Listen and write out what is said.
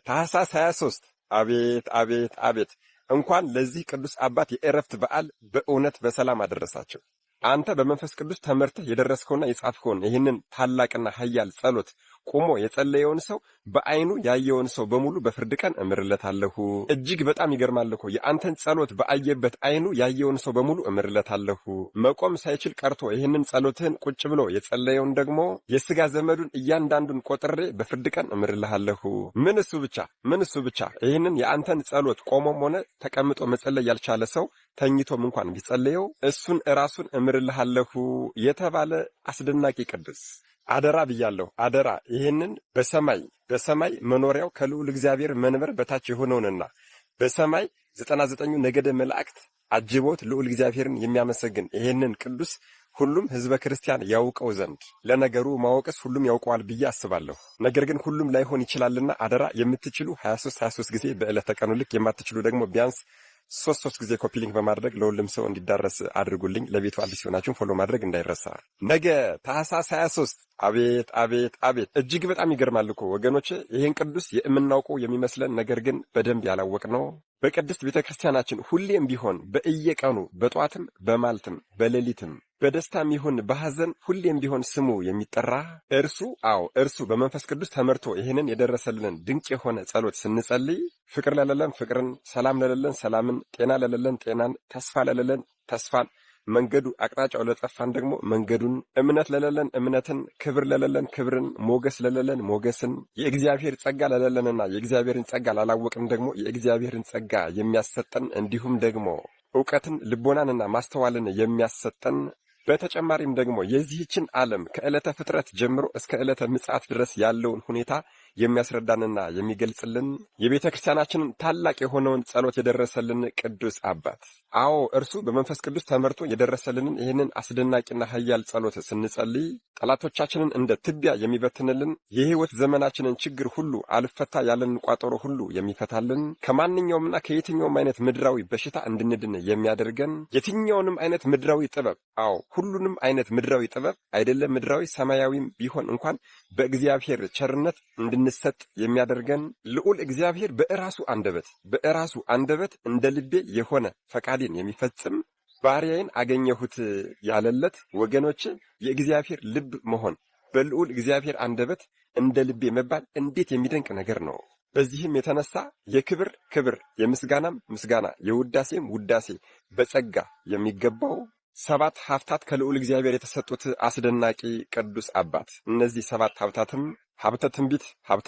ታኅሳስ 23 አቤት አቤት አቤት! እንኳን ለዚህ ቅዱስ አባት የዕረፍት በዓል በእውነት በሰላም አደረሳቸው። አንተ በመንፈስ ቅዱስ ተመርተህ የደረስከውና የጻፍከውን ይህንን ታላቅና ኃያል ጸሎት ቆሞ የጸለየውን ሰው በዓይኑ ያየውን ሰው በሙሉ በፍርድ ቀን እምርለታለሁ። እጅግ በጣም ይገርማል እኮ የአንተን ጸሎት በአየበት ዓይኑ ያየውን ሰው በሙሉ እምርለታለሁ። መቆም ሳይችል ቀርቶ ይህንን ጸሎትህን ቁጭ ብሎ የጸለየውን ደግሞ የሥጋ ዘመዱን እያንዳንዱን ቆጥሬ በፍርድ ቀን እምርልሃለሁ። ምን እሱ ብቻ ይህንን የአንተን ጸሎት ቆሞም ሆነ ተቀምጦ መጸለይ ያልቻለ ሰው ተኝቶም እንኳን ቢጸለየው እሱን ራሱን እምርልሃለሁ የተባለ አስደናቂ ቅዱስ አደራ ብያለሁ። አደራ ይህንን በሰማይ መኖሪያው ከልዑል እግዚአብሔር መንበር በታች የሆነውንና በሰማይ 99ኙ ነገደ መላእክት አጅቦት ልዑል እግዚአብሔርን የሚያመሰግን ይህንን ቅዱስ ሁሉም ሕዝበ ክርስቲያን ያውቀው ዘንድ ለነገሩ ማወቅስ ሁሉም ያውቀዋል ብዬ አስባለሁ። ነገር ግን ሁሉም ላይሆን ይችላልና አደራ የምትችሉ 23 ጊዜ በዕለተ ቀኑ ልክ የማትችሉ ደግሞ ቢያንስ ሶስት ጊዜ ኮፒ ሊንክ በማድረግ ለሁሉም ሰው እንዲዳረስ አድርጉልኝ። ለቤቱ አዲስ ሆናችሁን ፎሎ ማድረግ እንዳይረሳ። ነገ ታኅሳስ 23 አቤት አቤት አቤት! እጅግ በጣም ይገርማል እኮ ወገኖች። ይህን ቅዱስ የምናውቀው የሚመስለን ነገር ግን በደንብ ያላወቅነው በቅድስት ቤተ ክርስቲያናችን ሁሌም ቢሆን በእየቀኑ በጧትም በማልትም በሌሊትም በደስታም ይሁን በሐዘን ሁሌም ቢሆን ስሙ የሚጠራ እርሱ በመንፈስ ቅዱስ ተመርቶ ይህንን የደረሰልንን ድንቅ የሆነ ጸሎት ስንጸልይ ፍቅር ለሌለን ፍቅርን፣ ሰላም ለሌለን ሰላምን፣ ጤና ለሌለን ጤናን፣ ተስፋ ለሌለን ተስፋን፣ መንገዱ አቅጣጫው ለጠፋን ደግሞ መንገዱን፣ እምነት ለሌለን እምነትን፣ ክብር ለሌለን ክብርን፣ ሞገስ ለሌለን ሞገስን፣ የእግዚአብሔር ጸጋ ለሌለንና የእግዚአብሔርን ጸጋ ላላወቅን ደግሞ የእግዚአብሔርን ጸጋ የሚያሰጠን እንዲሁም ደግሞ ዕውቀትን ልቦናንና ማስተዋልን የሚያሰጠን በተጨማሪም ደግሞ የዚህችን ዓለም ከዕለተ ፍጥረት ጀምሮ እስከ ዕለተ ምጽአት ድረስ ያለውን ሁኔታ የሚያስረዳንና የሚገልጽልን የቤተ ክርስቲያናችንን ታላቅ የሆነውን ጸሎት የደረሰልን ቅዱስ አባት። እርሱ በመንፈስ ቅዱስ ተመርቶ የደረሰልንን ይህንን አስደናቂና ኃያል ጸሎት ስንጸልይ ጠላቶቻችንን እንደ ትቢያ የሚበትንልን፣ የሕይወት ዘመናችንን ችግር ሁሉ አልፈታ ያለንን ቋጠሮ ሁሉ የሚፈታልን፣ ከማንኛውምና ከየትኛውም አይነት ምድራዊ በሽታ እንድንድን የሚያደርገን፣ የትኛውንም አይነት ምድራዊ ጥበብ ሁሉንም አይነት ምድራዊ ጥበብ አይደለም ምድራዊ ሰማያዊም ቢሆን እንኳን በእግዚአብሔር ቸርነት እንድንሰጥ የሚያደርገን ልዑል እግዚአብሔር በእራሱ አንደበት እንደ ልቤ የሆነ ፈቃዴን የሚፈጽም ባሪያዬን አገኘሁት ያለለት ወገኖች፣ የእግዚአብሔር ልብ መሆን በልዑል እግዚአብሔር አንደበት እንደ ልቤ መባል እንዴት የሚደንቅ ነገር ነው። በዚህም የተነሳ የክብር ክብር፣ የምስጋናም ምስጋና፣ የውዳሴም ውዳሴ በጸጋ የሚገባው 7 ሀብታት ከልዑል እግዚአብሔር የተሰጡት አስደናቂ ቅዱስ አባት። እነዚህ 7 ሀብታትም ሀብተ ትንቢት፣ ሀብተ